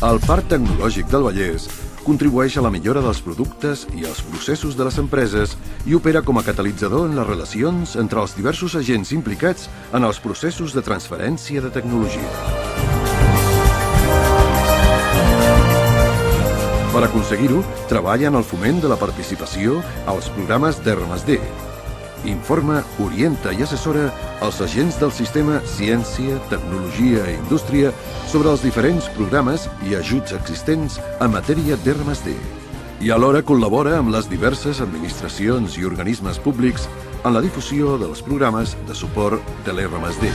El Parc Tecnològic del Vallès contribueix a la millora dels productes i els processos de les empreses i opera com a catalitzador en les relacions entre els diversos agents implicats en els processos de transferència de tecnologia. Per aconseguir-ho, treballa en el foment de la participació als programes d'R+D. Informa, orienta i assessora els agents del sistema Ciència, Tecnologia i Indústria sobre els diferents programes i ajuts existents en matèria d'R+D. I alhora col·labora amb les diverses administracions i organismes públics en la difusió dels programes de suport de l'R+D.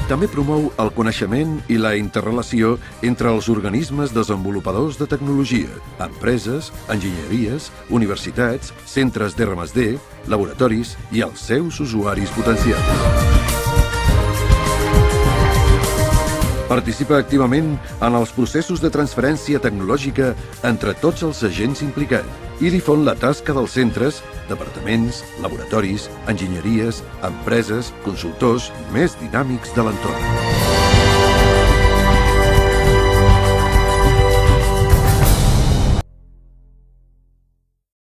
També promou el coneixement i la interrelació entre els organismes desenvolupadors de tecnologia, empreses, enginyeries, universitats, centres d'R+D, laboratoris i els seus usuaris potencials. Participa activament en els processos de transferència tecnològica entre tots els agents implicats i difon la tasca dels centres, departaments, laboratoris, enginyeries, empreses, consultors més dinàmics de l'entorn.